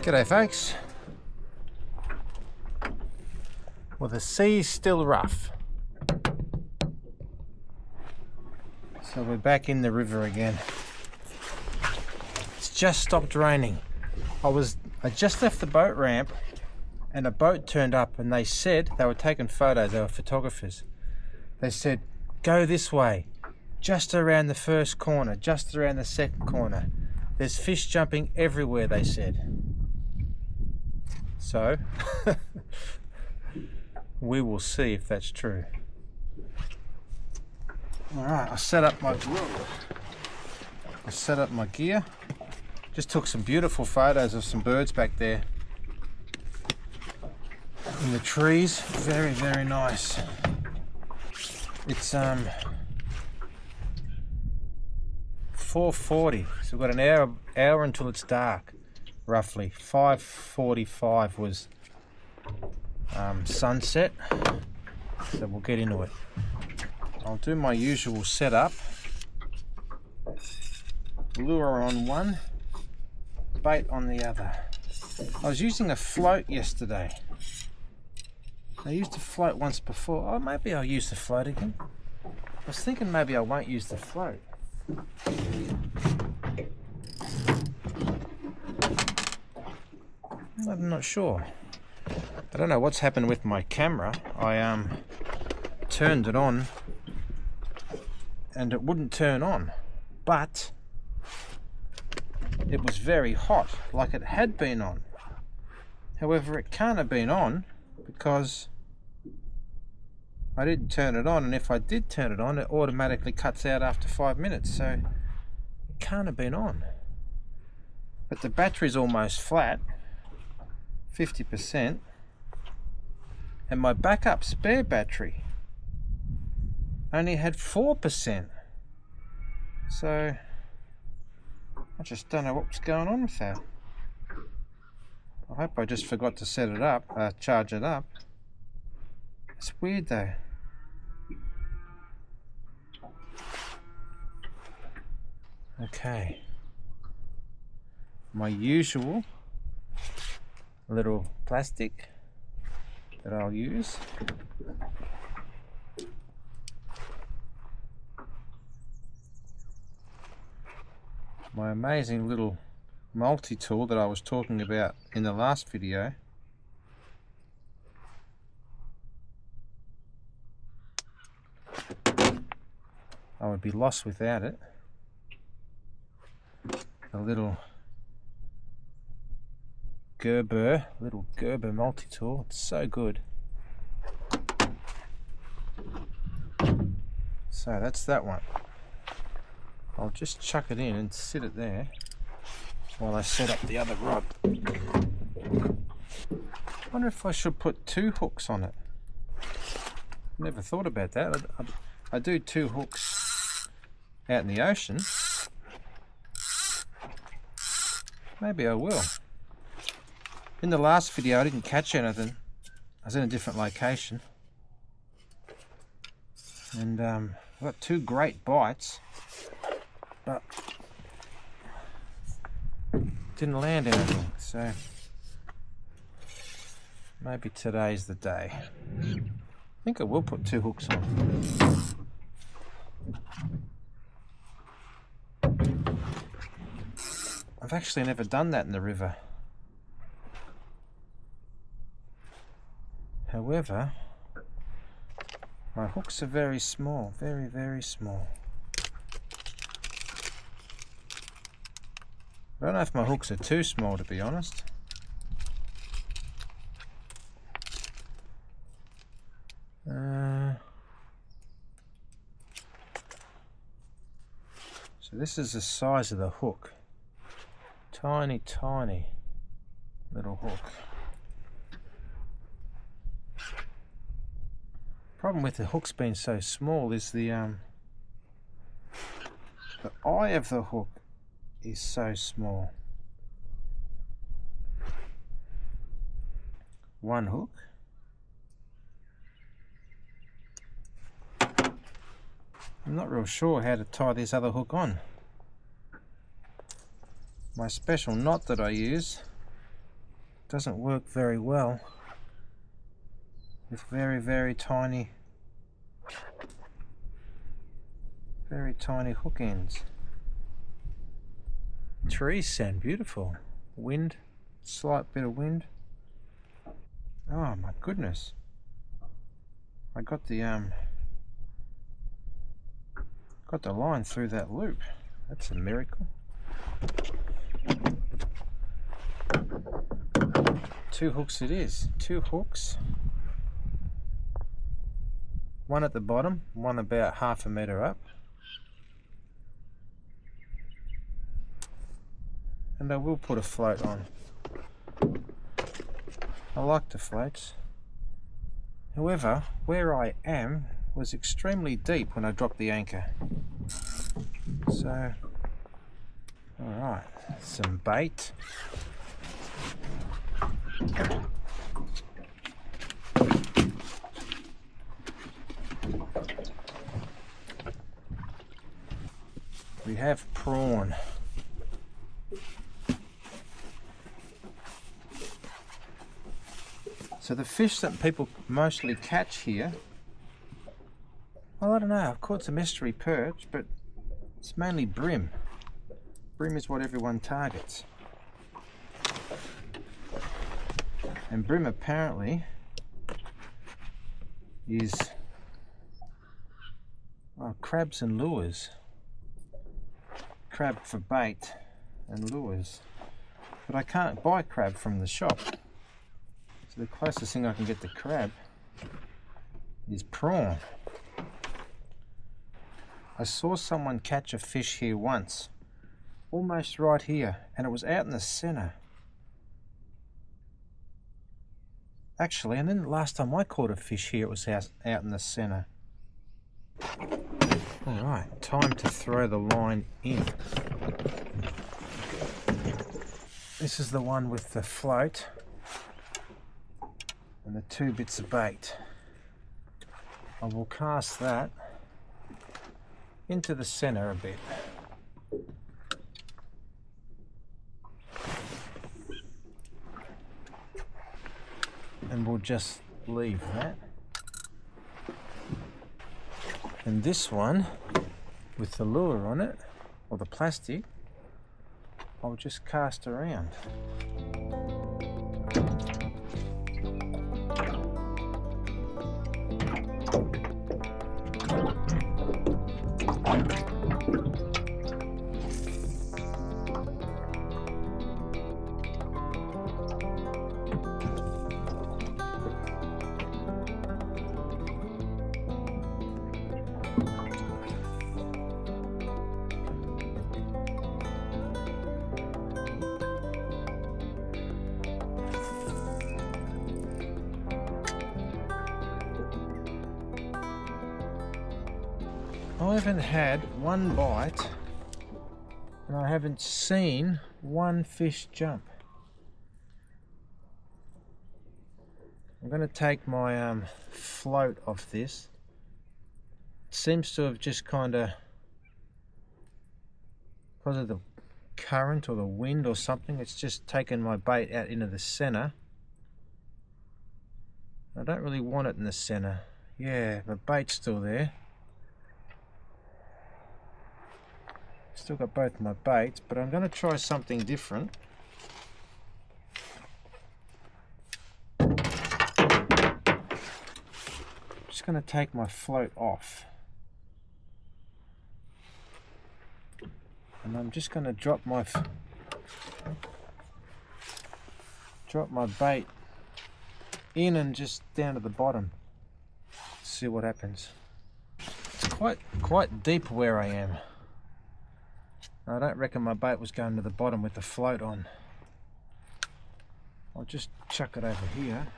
G'day folks. Well, the sea's still rough, so we're back in the river again. It's just stopped raining. I just left the boat ramp and a boat turned up, and they said they were taking photos. They were photographers. They said, go this way, just around the first corner, just around the second corner. There's fish jumping everywhere, they said. So we will see if that's true. Alright, I set up my gear. Just took some beautiful photos of some birds back there in the trees. Very, very nice. It's 4:40, so we've got an hour until it's dark, roughly. 5:45 was sunset, so we'll get into it. I'll do my usual setup. Lure on one, bait on the other. I was using a float yesterday. I used a float once before. Oh, maybe I'll use the float again. I was thinking maybe I won't use the float. I'm not sure. I don't know what's happened with my camera. I turned it on and it wouldn't turn on, but it was very hot, like it had been on. However, it can't have been on because I didn't turn it on, and if I did turn it on, it automatically cuts out after 5 minutes, so it can't have been on. But the battery's almost flat, 50%, and my backup spare battery only had 4%. So I just don't know what's going on with that. I hope I just forgot to set it up, charge it up. It's weird though. Okay. My usual little plastic that I'll use. My amazing little multi-tool that I was talking about in the last video. I would be lost without it. A little Gerber multi-tool. It's so good. So that's that one. I'll just chuck it in and sit it there while I set up the other rod. I wonder if I should put 2 hooks on it. Never thought about that. I do 2 hooks out in the ocean. Maybe I will. In the last video I didn't catch anything. I was in a different location. And I got 2 great bites, but didn't land anything, so maybe today's the day. I think I will put 2 hooks on. I've actually never done that in the river. However, my hooks are very small, very, very small. I don't know if my hooks are too small, to be honest. So this is the size of the hook. Tiny, tiny little hook. Problem with the hooks being so small is the eye of the hook is so small. One hook. I'm not real sure how to tie this other hook on. My special knot that I use doesn't work very well with very, very tiny hook ends. Trees sound beautiful. Wind, slight bit of wind. Oh my goodness. I got the line through that loop. That's a miracle. 2 hooks it is. 2 hooks. One at the bottom, one about half a metre up. And I will put a float on. I like the floats. However, where I am was extremely deep when I dropped the anchor. So, alright, some bait. We have prawn. So the fish that people mostly catch here, well, I don't know, I've caught some estuary perch, but it's mainly bream. Bream is what everyone targets. And bream apparently is crabs and lures. Crab for bait and lures. But I can't buy crab from the shop. So the closest thing I can get to crab is prawn. I saw someone catch a fish here once, almost right here, and it was out in the centre. Actually, and then the last time I caught a fish here, it was out in the centre. Alright, time to throw the line in. This is the one with the float and the 2 bits of bait. I will cast that into the centre a bit. And we'll just leave that. And this one with the lure on it, or the plastic, I'll just cast around. I haven't had one bite and I haven't seen one fish jump. I'm going to take my float off this. It seems to have just kind of, because of the current or the wind or something, it's just taken my bait out into the centre. I don't really want it in the centre. Yeah, my bait's still there. Still got both my baits, but I'm going to try something different. Just going to take my float off. And I'm just going to drop my bait in and just down to the bottom. See what happens. It's quite deep where I am. I don't reckon my bait was going to the bottom with the float on. I'll just chuck it over here.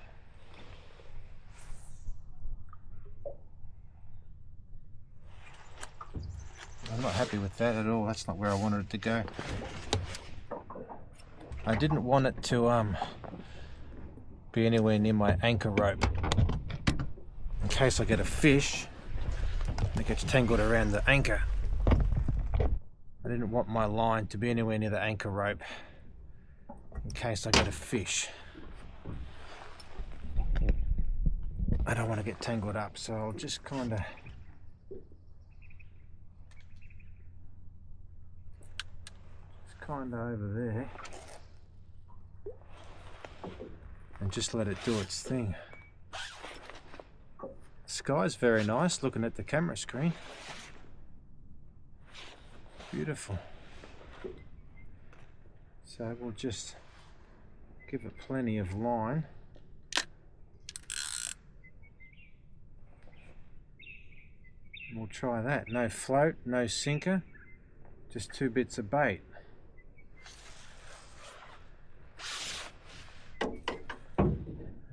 I'm not happy with that at all. That's not where I wanted it to go. I didn't want it to be anywhere near my anchor rope in case I get a fish that gets tangled around the anchor. I didn't want my line to be anywhere near the anchor rope in case I get a fish. I don't want to get tangled up, so I'll just kind of over there and just let it do its thing. The sky's very nice looking at the camera screen. Beautiful. So we'll just give it plenty of line. We'll try that. No float, no sinker, just 2 bits of bait.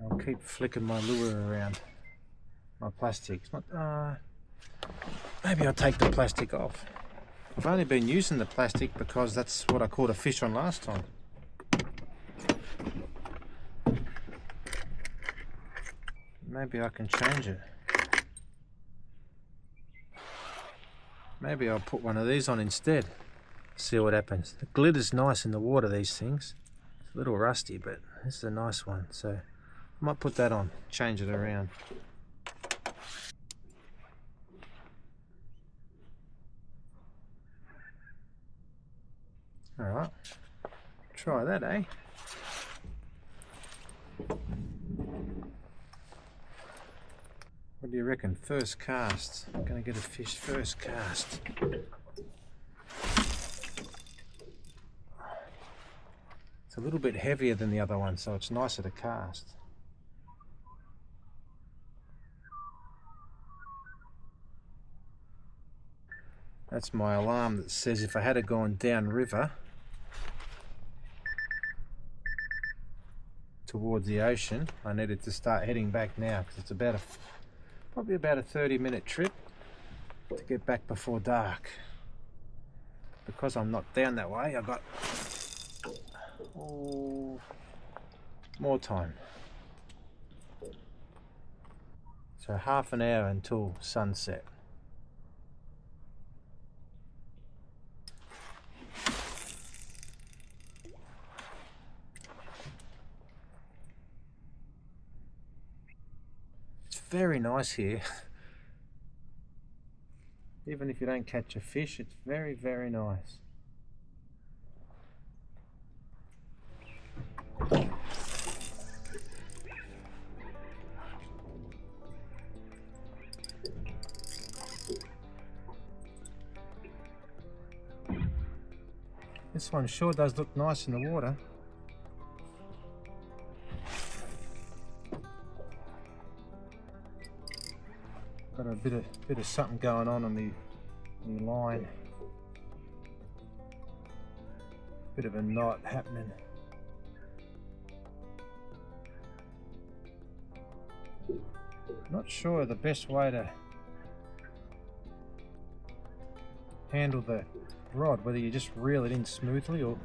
I'll keep flicking my lure around, my plastic. It's not, maybe I'll take the plastic off. I've only been using the plastic because that's what I caught a fish on last time. Maybe I can change it. Maybe I'll put one of these on instead. See what happens. The glitter's nice in the water, these things. It's a little rusty, but this is a nice one. So I might put that on, change it around. Alright, try that, eh? What do you reckon? First cast. I'm going to get a fish first cast. It's a little bit heavier than the other one, so it's nicer to cast. That's my alarm that says if I had gone down river towards the ocean, I needed to start heading back now because it's about probably about a 30-minute trip to get back before dark. Because I'm not down that way, I've got more time. So half an hour until sunset. Very nice here. Even if you don't catch a fish, it's very, very nice. This one sure does look nice in the water. Got a bit of something going on the line. Bit of a knot happening. Not sure the best way to handle the rod, whether you just reel it in smoothly or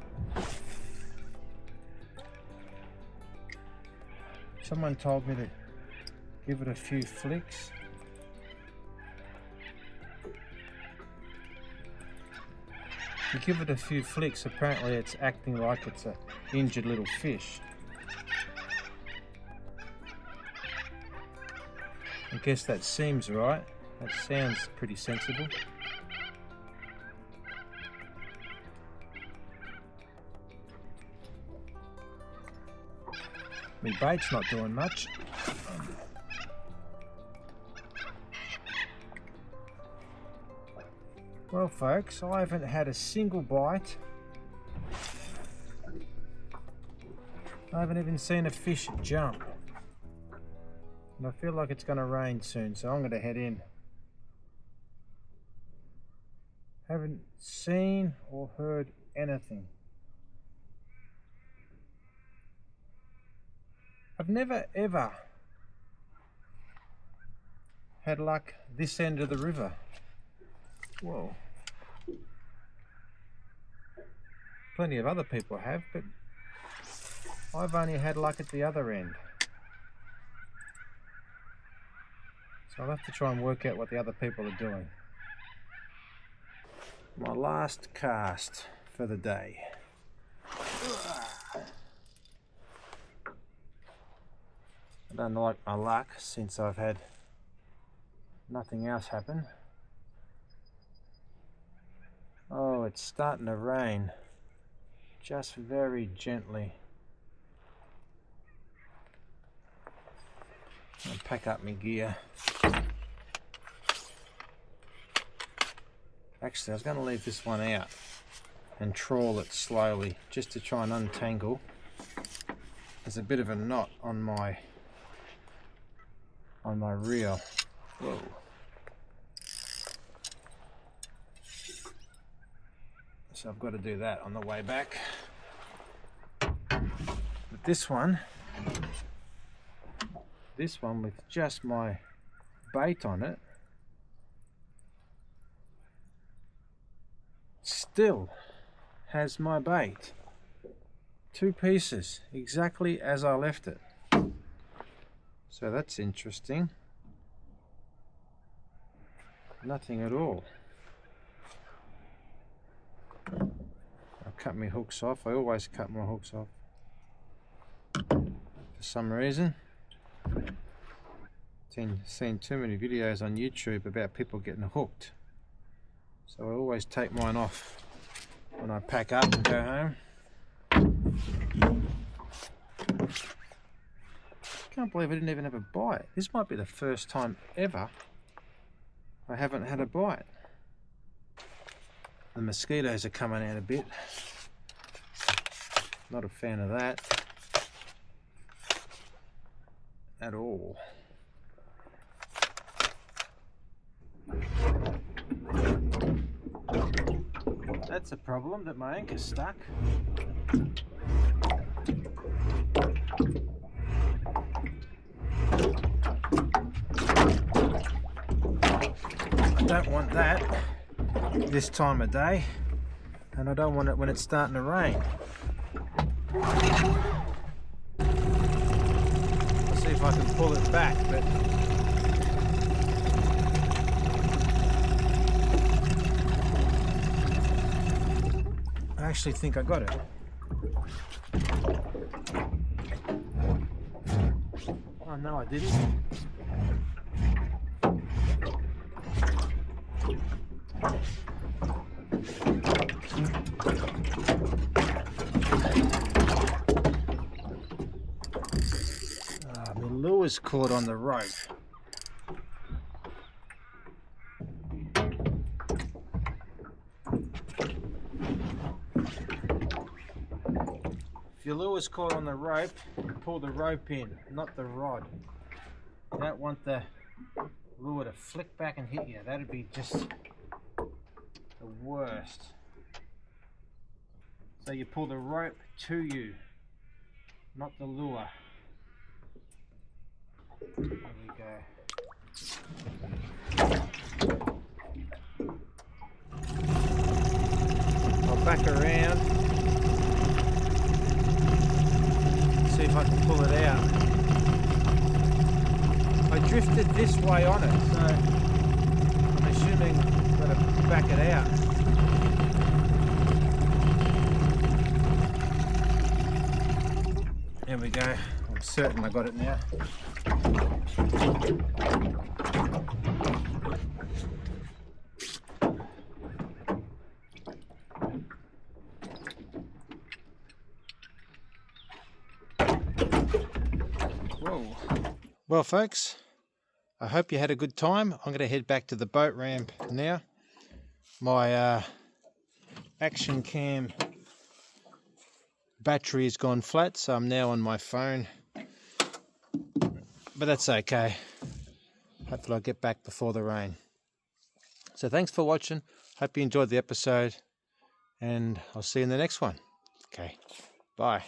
someone told me to give it a few flicks. You give it a few flicks, apparently it's acting like it's an injured little fish. I guess that seems right. That sounds pretty sensible. My bait's not doing much. Well folks, I haven't had a single bite. I haven't even seen a fish jump. And I feel like it's going to rain soon, so I'm going to head in. Haven't seen or heard anything. I've never ever had luck this end of the river. Whoa. Plenty of other people have, but I've only had luck at the other end. So I'll have to try and work out what the other people are doing. My last cast for the day. I don't like my luck since I've had nothing else happen. Oh, it's starting to rain, just very gently. I'll pack up my gear. Actually, I was going to leave this one out and trawl it slowly just to try and untangle. There's a bit of a knot on my reel. Whoa. So I've got to do that on the way back. But this one with just my bait on it, still has my bait. 2 pieces, exactly as I left it. So that's interesting. Nothing at all. I cut my hooks off. I always cut my hooks off. For some reason. Seen too many videos on YouTube about people getting hooked. So I always take mine off when I pack up and go home. Can't believe I didn't even have a bite. This might be the first time ever I haven't had a bite. The mosquitoes are coming out a bit. Not a fan of that at all. That's a problem, that my anchor's stuck. I don't want that this time of day, and I don't want it when it's starting to rain. I'll see if I can pull it back, but I actually think I got it. Oh no, I didn't. My lure's caught on the rope. If your lure's caught on the rope, pull the rope in, not the rod. You don't want the lure to flick back and hit you. That'd be just the worst. So you pull the rope to you, not the lure. There we go. I'll back around, see if I can pull it out. I drifted this way on it, so I'm assuming I've got to back it out. There we go. I'm certain I got it now. Whoa. Well folks, I hope you had a good time. I'm going to head back to the boat ramp now. My action cam battery has gone flat, so I'm now on my phone, but that's okay. Hopefully I'll get back before the rain. So thanks for watching. Hope you enjoyed the episode, and I'll see you in the next one. Okay, bye.